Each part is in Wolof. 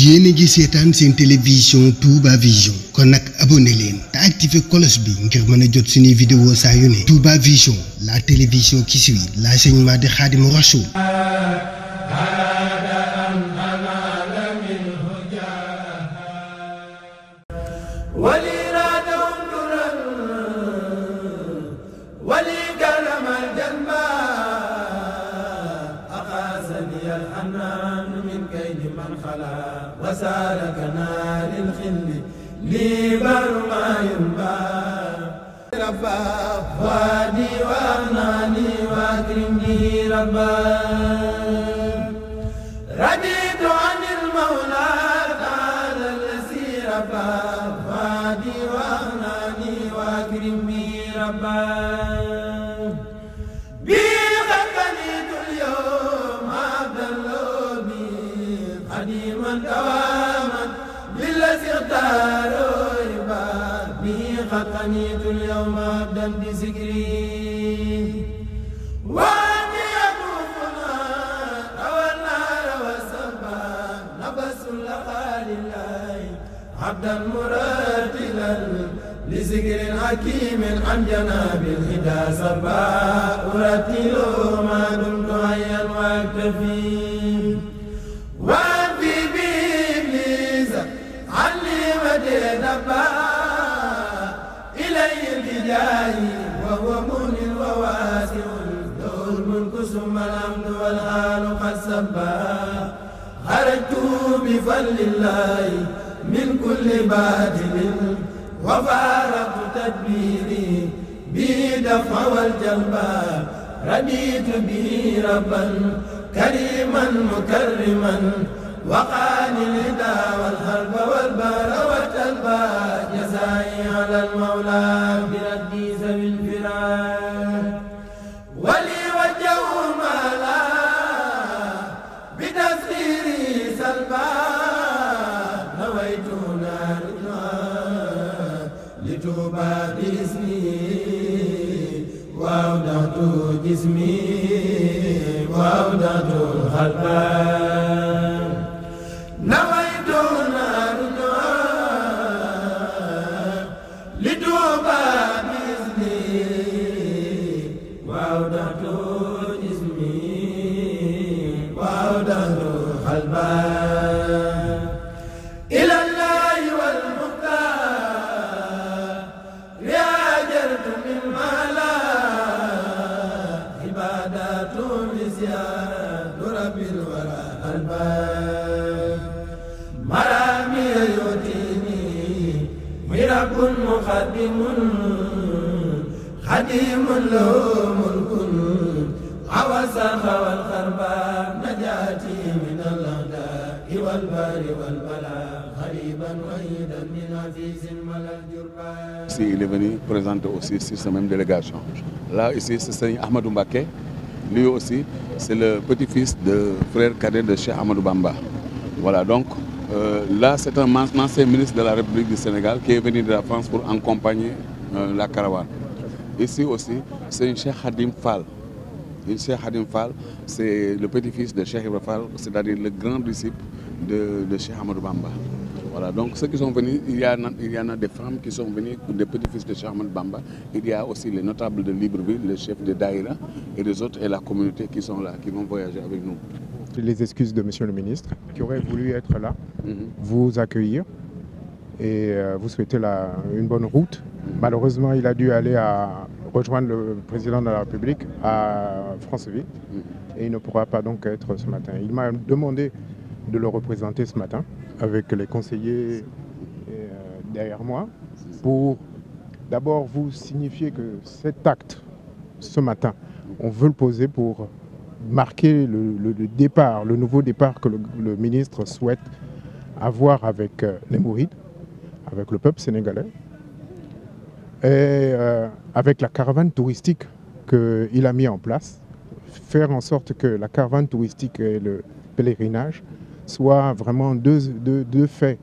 yéen a ngi seetaan seen télévision Touba Vision kon nag abonné leen te activé cloche bi ngir mën a jot suñuy vidéo saa yu ne. Touba Vision, la télévision qui suit l'enseignement de Khadimou Rassoul. وسالكنا للخل لي بر ما ينبى ربا وادي وأغناني وأكرمني ربا رضيت عن المولى تعالى الذي ربا وادي وأغناني وأكرمني ربا خطنيت اليوم عبدا بذكري واني يطوفنا روى النار والسبا نبس لقى لله عبدا مرتلا لذكر حكيم عن جناب الهدى سبا ارتل ما دمت حيا واكتفي وانفي بابليس عني مدينة وهو مؤمن وواسع له الملك ثم الحمد والآل قد سبا خرجت بفضل الله من كل باطل وفارقت تدبيري به دفع والجلبا رضيت به ربا كريما مكرما وقاني الهدى والحرب والبار والتلبى جزائي على المولى بردي ذوي الفراق ولي وجه مالا بتسخيري سلبا نويت نارنا لتوبى باسمي وأودعت جسمي وأودعت الخلق مقدم خديم له ملك عوسخ والخرباء نجاتي من الأعداء والبار والبلاء غريبا وحيدا من عزيز ملا الجربان. Ici, il est venu présenter aussi sur cette même délégation. Là, ici, c'est Seigneur Ahmadou Mbacké. Lui aussi, c'est le petit-fils de frère cadet de Cheikh Ahmadou Bamba. Voilà, donc là, c'est un ancien ministre de la République du Sénégal qui est venu de la France pour accompagner la caravane. Ici aussi, c'est une Cheikh Khadim Fall. Une Cheikh Khadim Fall, c'est le petit-fils de Cheikh Ibrahima Fall, c'est-à-dire le grand disciple de Cheikh Ahmadou Bamba. Voilà, donc ceux qui sont venus, il y en a des femmes qui sont venues, des petits-fils de Cheikh Ahmadou Bamba. Il y a aussi les notables de Libreville, les chefs de Daïra et les autres et la communauté qui sont là, qui vont voyager avec nous. Les excuses de Monsieur le ministre, qui aurait voulu être là, vous accueillir et vous souhaiter une bonne route. Malheureusement, il a dû aller rejoindre le président de la République à Franceville et il ne pourra pas donc être ce matin. Il m'a demandé de le représenter ce matin avec les conseillers derrière moi pour d'abord vous signifier que cet acte, ce matin, on veut le poser pour marquer le départ, le nouveau départ que le ministre souhaite avoir avec les Mourides, avec le peuple sénégalais et avec la caravane touristique qu'il a mis en place, faire en sorte que la caravane touristique et le pèlerinage soient vraiment deux faits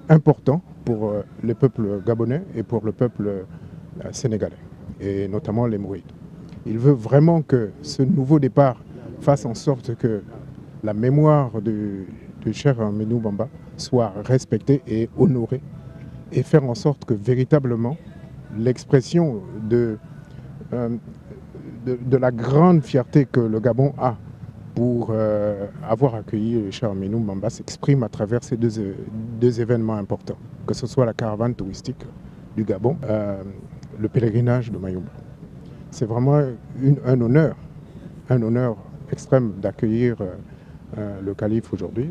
importants pour le peuple gabonais et pour le peuple sénégalais, et notamment les Mourides. Il veut vraiment que ce nouveau départ fasse en sorte que la mémoire de Cheikh Ahmadou Bamba soit respectée et honorée, et faire en sorte que véritablement l'expression de la grande fierté que le Gabon a pour avoir accueilli Cheikh Ahmadou Bamba s'exprime à travers ces deux événements importants, que ce soit la caravane touristique du Gabon, le pèlerinage de Mayumba. C'est vraiment un honneur extrême d'accueillir le calife aujourd'hui.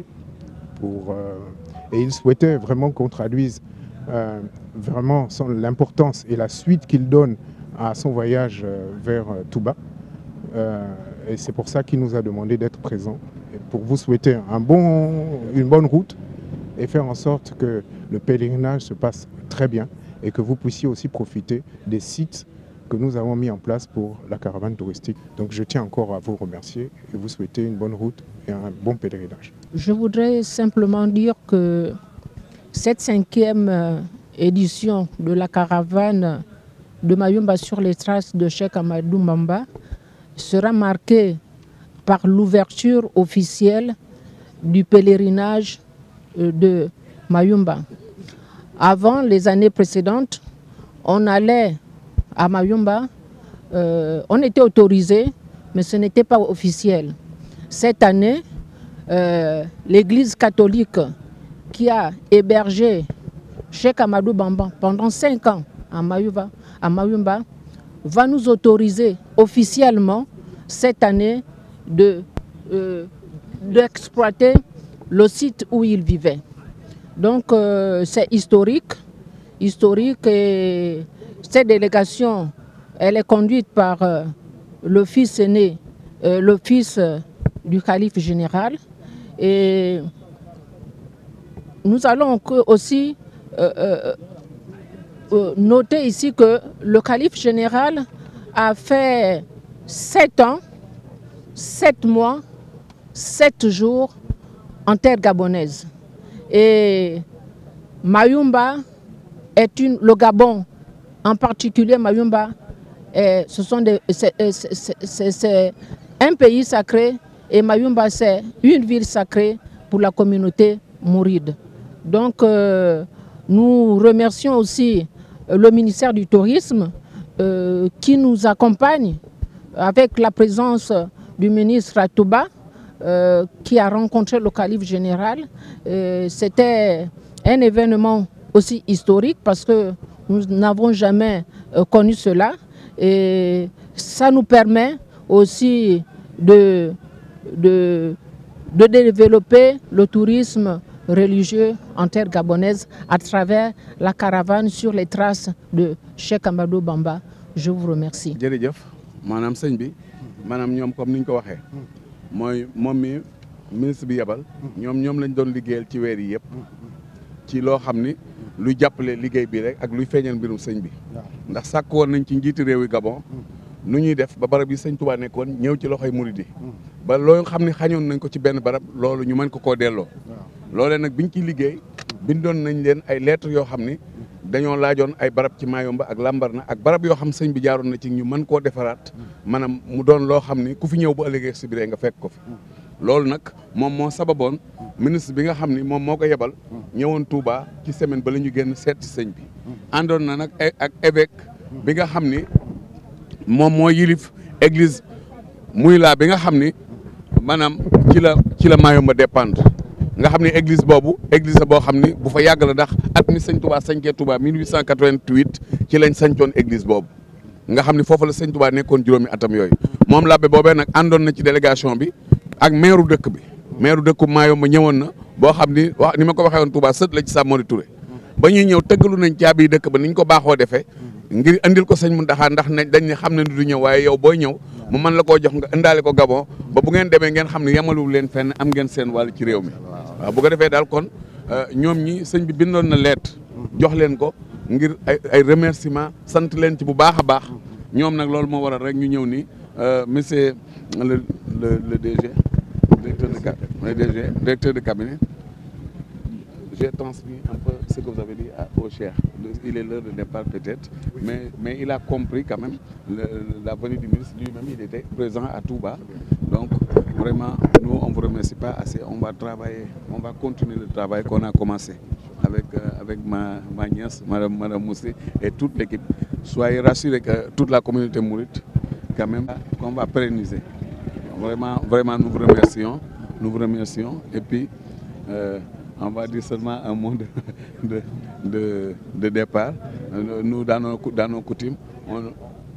Et il souhaitait vraiment qu'on traduise vraiment l'importance et la suite qu'il donne à son voyage vers Touba. Et c'est pour ça qu'il nous a demandé d'être présents, pour vous souhaiter une bonne route et faire en sorte que le pèlerinage se passe très bien et que vous puissiez aussi profiter des sites que nous avons mis en place pour la caravane touristique. Donc je tiens encore à vous remercier et vous souhaiter une bonne route et un bon pèlerinage. Je voudrais simplement dire que cette 5e édition de la caravane de Mayumba sur les traces de Cheikh Ahmadou Bamba sera marquée par l'ouverture officielle du pèlerinage de Mayumba. Avant les années précédentes, on allait à Mayumba, on était autorisé, mais ce n'était pas officiel. Cette année, l'Église catholique qui a hébergé Cheikh Ahmadou Bamba pendant 5 ans à Mayumba va nous autoriser officiellement cette année d'exploiter le site où il vivait. Donc c'est historique et cette délégation, elle est conduite par le fils aîné, le fils du calife général. Et nous allons aussi noter ici que le calife général a fait 7 ans, 7 mois, 7 jours en terre gabonaise. Et Mayumba le Gabon, en particulier Mayumba, c'est un pays sacré et Mayumba c'est une ville sacrée pour la communauté mouride. Donc nous remercions aussi le ministère du Tourisme qui nous accompagne avec la présence du ministre à Touba qui a rencontré le calife général. C'était un événement aussi historique parce que nous n'avons jamais connu cela et ça nous permet aussi de développer le tourisme religieux en terre gabonaise à travers la caravane sur les traces de Cheikh Ahmadou Bamba. Je vous remercie. jërëjëf maanaam sëñ bi maanaam ñoom comme ni ñu ko waxee mooy moom mi ministre bi yebal ñoom lañ doon liggéeyal ci weer yi yëpp ci loo xam ni luy jàppale liggéey bi rek ak luy feeñal mbirum sëñ bi ndax sàkk woon nañ ci njiiti réew yi Gabon nu ñuy def ba barab yi sëñ Touba nekkoon ñëw ci loxoy murid yi ba loolu xam ne xañoon nañ ko ci benn barab loolu ñu mën ko koo delloo loolee nag biñ ciy liggéey bindoon nañ leen ay lettres yoo xam ni dañoo laajoon ay barab ci Mayumba ak Lambarna ak barab yoo xam sëñ bi jaaroon na ci ñu mën koo defaraat maanaam mu doon loo xam ni ku fi ñëw bu ëllëgee si biir nga fekk ko fi loolu nag moom moo sababoon ministre bi nga xam ni moom moo ko yebal ñëwoon Touba ci semaine ba la ñu génn seet ci sëñ bi àndoon na nag ak évêque bi nga xam ni moom moo yilif église muy laa bi nga xam ni maanaam ci la Mayumba dépendre nga xam ne église boobu église boo xam ni bu fa yàgg la ndax at mi sëñ Touba sañcee Touba 1888 ci lañ sañcoon église boobu nga xam ni foofu la sëñ Touba nekkoon juróomi atam yooyu moom labbe boobee nag àndoon na ci délégation bi ak maire dëkk bi maire dëkku Mayumba ñëwoon na boo xam ni wax ni ma ko waxee woon Touba sët la ci Samori Touré ba ñuy ñëw tëggalu nañ caabi dëkk ba niñ ko baaxoo defee ngir andil ko sëñ Mountakha ndax dañ ne xam ne du ñëw waaye yow booy ñëw mu mën la koo jox nga indaale ko Gabon ba bu ngeen demee ngeen xam ne yamaluwul leen fenn am ngeen seen wàll ci réew mi waaw bu ko defee daal kon ñoom ñi sëñ bi bindoon na lettre jox leen ko ngir ay remerciement sant leen ci bu baax a baax ñoom nag loolu moo waral rek ñu ñëw ni monsieur le DG directeur de cabinet j'ai transmis un peu ce que vous avez dit au Cheikh. Il est l'heure de départ peut-être, mais il a compris quand même la venue du ministre. Lui-même, il était présent à Touba. Donc, vraiment, nous, on vous vous remercie pas assez. On va travailler, on va continuer le travail qu'on a commencé avec ma nièce, Madame Moussé, et toute l'équipe. Soyez rassurés que toute la communauté mouride, quand même, qu'on va pérenniser. Vraiment, nous vous remercions. Et puis, on va dire seulement un mot de départ. Nous, dans nos coutumes,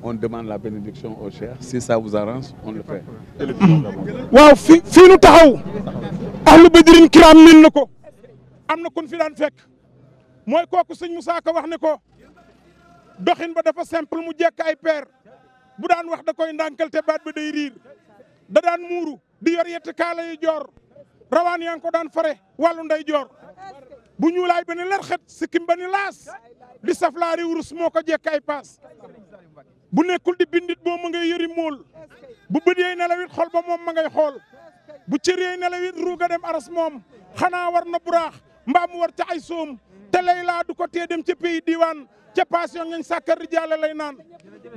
on demande la bénédiction au cher. Si ça vous arrange, on le fait. waaw fii nu taxaw ahlu badrin kiram min na ko am na kun fi daan fekk mooy kooku sëñ Moussa Ka wax ne ko doxin ba dafa simple mu jekk ay peer bu daan wax da koy ndànkal te baat ba day riir da daan muuru di yor yett kaala yi joor rawaan yaa ngi ko daan fare wàllu nday joor bu ñuulaay ba ni larxet sikkim ba ni laas di saflaari wurus moo ko jekk ay paas bu nekkul di bindit boo ma ngay yëri mool bu bët yeey nelawit xol ba moom ma ngay xool bu cër yeey nelawit ruuga dem aras moom xanaa war na buraax mbaa mu war ca ay soom te Layla du ko tee dem ca pays diwaan ca passion ngañ sàkkar rijaale lay naan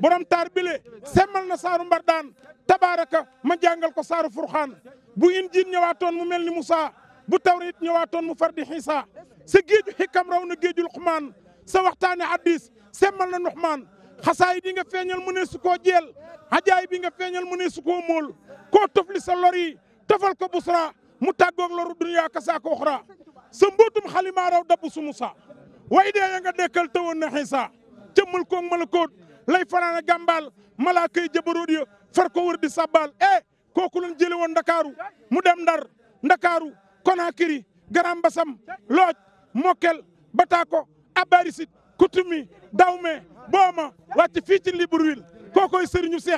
borom taar bile semmal na saaru mbardaan tabaaraka ma jàngal ko saaru furxaan bu injiil ñëwaatoon mu mel ni Musaa bu tawreet ñëwaatoon mu far di Xiisa sa géeju xikam raw na géejul xumaan sa waxtaane hadiis semmal na Nuxmaan xasaay di nga feeñal mu ne su koo jeel xajaay bi nga feeñal mu ne su koo móol koo tofli sa lor yi tofal ko busra mu tàggoog loru duniyaa ka saako uxra sa mbootum xalimaa raw dabbu su Musaa way dee ya nga dekkal tawoon na Xiisa ca mulkoog malakoot lay fanaana gàmbaal malaaka yi jabaroot ya far ko wër di sabbal kooku lañ jële woon ndakaaru mu dem ndakaaru Konakiri Garam Basam Looj Mokkel Batako Abarisit Kutumi Dawme Booma wàcc fii ci Libreville kookoy sëriñu Cheikh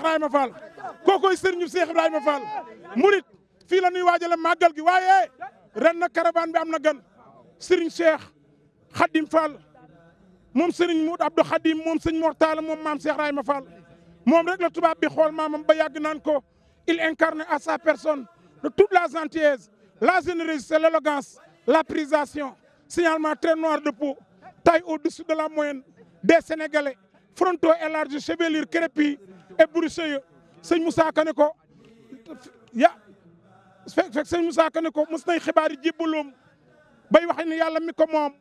Ibrahima Fall murit fii la ñuy waajale màggal gi waaye ren na caravane bi am na gan Serigne Cheikh Khadim Fall moom Serigne Moud Abdou Khadim moom sëñ Mortala moom maam Cheikh Ibrahima Fall moom rek la tubaab bi xool maamam ba yàgg naan ko il incarne à sa personne de toute la gentillesse la générosité, l'élégance, la prisation, signalement très noir de peau, taille au-dessus de la moyenne des Sénégalais, frontaux élargis, chevelure crépue et brucheux. Sëñ Moussa Ka ne ko fekk sëñ Moussa Ka ne ko mos nay xibaar yi jébbaloom bay wax ni yàlla mi ko moom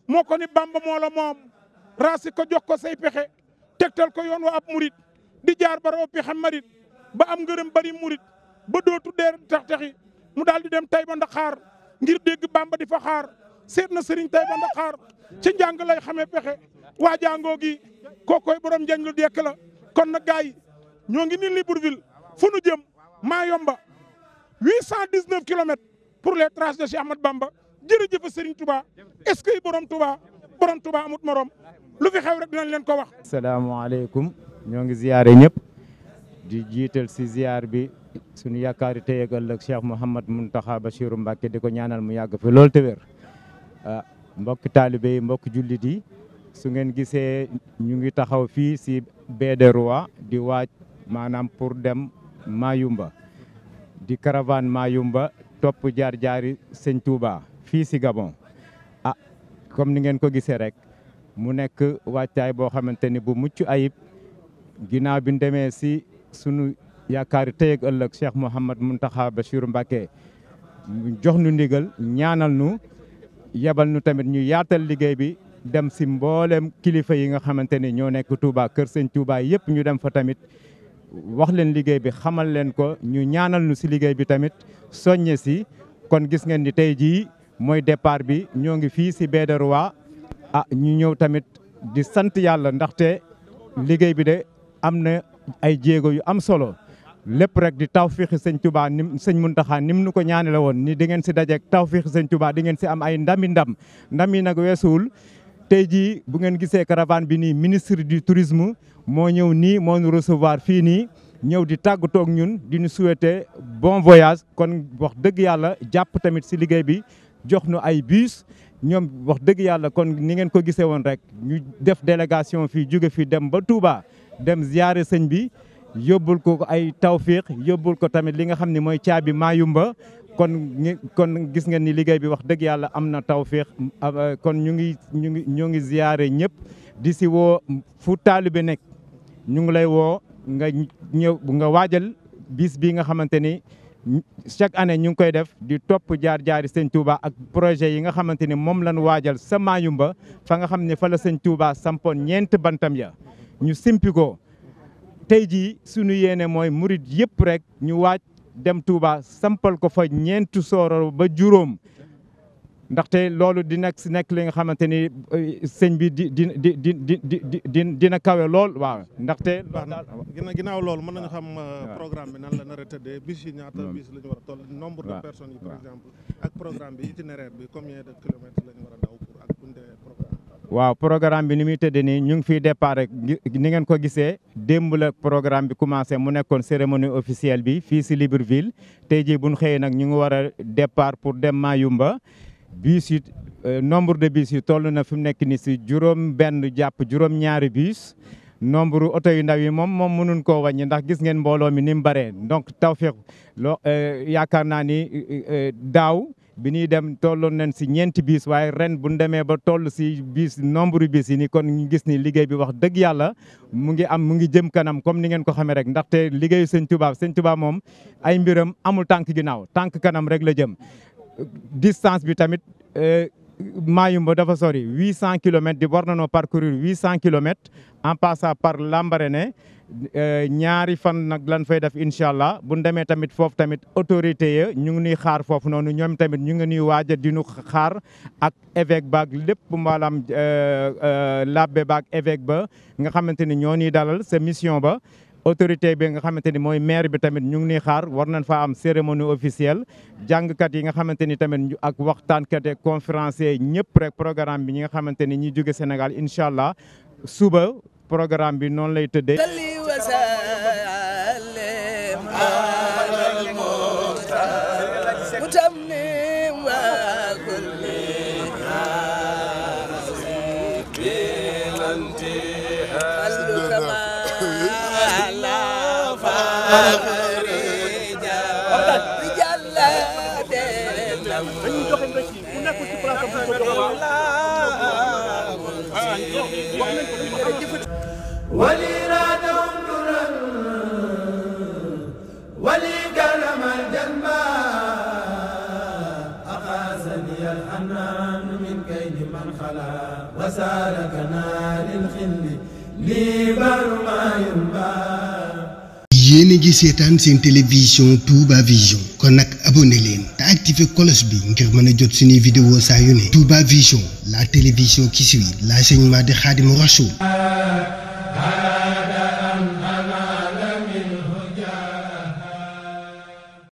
moo ko ni Bamba moo la moom raasi ko jox ko say pexe tegtal ko yoon wa ab murit di jaar ba raw pexe marit ba am ngërëm bari murit ba dootu deer tax-taxi mu daal di dem Taïba Ndaxaar ngir dégg Bamba di fa xaar seet na Serigne Taïba Ndaxaar ci njàng lay xamee pexe waa jàngoo gi kookoy borom njañ lu dekk la kon nag gars yi ñoo ngi ni Libreville fu nu jëm Mayumba 819 kilomètres pour les traces de Cheikh Ahmad Bamba jërëjëf Serigne Touba est-ce que borom Touba amut morom lu fi xew rek dinañ leen ko wax. asalaamaaleykum ñoo ngi ziyaare ñëpp di jiital si ziyaar bi suñu yaakaari tey ak ëllëg Cheikh Mouhamad Mountakha Bachirou Mbacké di ko ñaanal mu yàgg fi loolu te wér mbokk taalibe yi mbokk jullit yi su ngeen gisee ñu ngi taxaw fii si baie de Roi di waaj maanaam pour dem Mayumba di caravane Mayumba topp jaar-jaari Sëñ Touba fii si Gabon comme ni ngeen ko gisee rek mu nekk wàccaay boo xamante ni bu mucc ayib ginnaaw bi ñu demee si sunu yaakaar tey ak ëllëg Cheikh Mouhamad Mountakha Bachirou Mbacké jox nu ndigal ñaanal nu yebal nu tamit ñu yaatal liggéey bi dem si mboolem kilifa yi nga xamante ni ñoo nekk Touba kër Sëñ Touba yëpp ñu dem fa tamit wax leen liggéey bi xamal leen ko ñu ñaanal nu si liggéey bi tamit soññe si kon gis ngeen ni tey jii mooy départ bi ñoo ngi fii si baie de Roi ñu ñëw tamit di sant yàlla ndaxte liggéey bi de am na ay jéego yu am solo lépp rek di tawfiixi Sëñ Touba nim Sëñ Mountakha nim nu ko ñaane la woon ni di ngeen si dajeek tawfiixi Sëñ Touba di ngeen si am ay ndam yi nag weesuwul tey jii bu ngeen gisee caravane bi nii ministre du tourisme moo ñëw nii moo ñu recevoir fii nii ñëw di tàggatoo ak ñun di ñu souhaiter bon voyage kon wax dëgg yàlla jàpp tamit si liggéey bi jox nu ay bus ñoom wax dëgg yàlla kon ni ngeen ko gisee woon rek ñu def délégation fii jóge fii dem ba Touba dem ziyaare sëñ bi yóbbul ko ay tawfiix yóbbul ko tamit li nga xam ne mooy caabi Mayumba kon gis ngeen ni liggéey bi wax dëgg yàlla am na tawfiix kon ñu ngi ziyaare ñëpp di si woo fu taalibe nekk ñu ngi lay woo nga ñëw nga waajal bis bi nga xamante ni chaque année ñu ngi koy def di topp jaar-jaari sëñ Touba ak projet yi nga xamante ni moom lañ waajal sa Mayumba fa nga xam ne fa la sëñ Touba sampoon ñeent bantam ya ñu simpi ko tey jii suñu yéene mooy murit yëpp rek ñu waaj dem Touba sampal ko fa ñeentu sooro ba juróom ndaxte loolu di nekk li nga xamante ni sëñ bi dina kawe lool waaw ndaxte. ginnaaw loolu mën nañu xam programme bi nan la nar a tëddee bis yi ñaata bis la ñu war a toll nombre de personnes yi par exemple ak programme bi itinéraire bi combien de kilomètres la ñu war a daw pour ak bunte programme. waaw programme bi ni muy tëddee nii ñu ngi fiy départ rek ni ngeen ko gisee démb la programme bi commencé mu nekkoon cérémonie officielle bi fii si Libreville tey jii bu ñu xëyee nag ñu ngi war a départ pour dem Mayumba. bus yi nombre de bus yi toll na fi mu nekk ni si juróom-benn jàpp juróom-ñaari bus nombre oto yu ndaw yi moom mënuñ koo wàññi ndax gis ngeen mbooloo mi ni mu bëree donc tawfeex yaakaar naa ni daaw bi ñuy dem tolloon nañ si ñeenti bus waaye ren bu ñu demee ba toll si bus nombre bus yi ni kon ñu gis ni liggéey bi wax dëgg yàlla mu ngi jëm kanam comme ni ngeen ko xamee rek ndaxte liggéeyu sëñ Touba moom ay mbiram amul tànk ginnaaw tànk kanam rek la jëm. distance bi tamit Mayumba dafa sori 800 kilomètres di war nañoo parcourir 800 kilomètres en passant par Lambaréné ñaari fan nag lan fay def incha allah bu ñu demee tamit foofu tamit autorité ya ñu ngi ñuy xaar foofu noonu ñoom tamit ñu ngi ñuy waaj a di ñu xaar ak évêque baag lépp maanaam labbe baag évêque ba nga xamante ni ñoo ñuy dalal sa mission ba. autorité bi nga xamante ni mooy maire bi tamit ñu ngi nii xaar war nañ fa am cérémonie officielle jàngkat yi nga xamante ni tamit ak waxtaankat ak conférencier ñëpp rek programme bi ñi nga xamante ni ñi jóge Sénégal incha allah suba programme bi noonu lay tëddee. yéen a ngi seetaan seen télévision Touba Vision kon nag abonné leen te activé cloche bi ngir mën a jot suñuy vidéo saa yu ne Touba Vision la télévision qui suit l'enseignement de Khadimou Rassoul.